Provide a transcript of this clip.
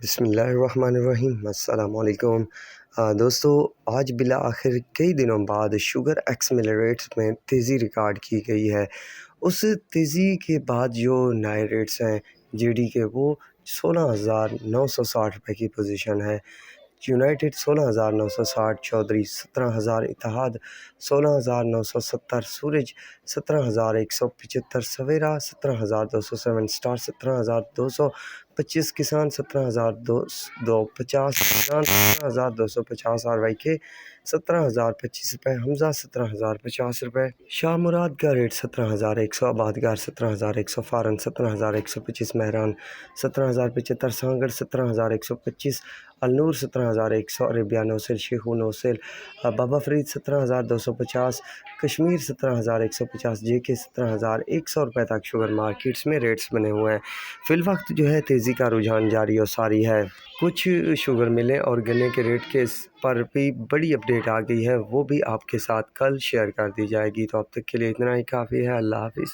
بسم اللہ الرحمن الرحیم۔ السلام علیکم دوستو، آج بالآخر کئی دنوں بعد شوگر ایکسملریٹس میں تیزی ریکارڈ کی گئی ہے۔ اس تیزی کے بعد جو نئے ریٹس ہیں جی ڈی کے، وہ 16,960 روپے کی پوزیشن ہے۔ یونائٹڈ 16,960، چودھری 17,000، اتحاد 16,970، سورج 17,175، سویرا 17,207، اسٹار 17,225، کسان 17,250، کسان 17,250، آر وائی کے 17,025 روپے، حمزہ 17,050 روپے، شاہ مراد کا ریٹ 17,100، آبادگار 17,100، فارن 17,125، مہران 17,075، سانگڑ 17,125، النور 17,100، عربیہ نوسیل، شیخو نوسیل، بابا فرید 17,250، کشمیر 17,150، جے کے 17,100 روپے تک شوگر مارکیٹس میں ریٹس بنے ہوئے ہیں۔ فی الوقت جو ہے تیزی کا رجحان جاری و ساری ہے۔ کچھ شوگر ملیں اور گنے کے ریٹ کے پر بھی بڑی اپڈیٹ آ گئی ہے، وہ بھی آپ کے ساتھ کل شیئر کر دی جائے گی۔ تو اب تک کے لیے اتنا ہی کافی ہے۔ اللہ حافظ۔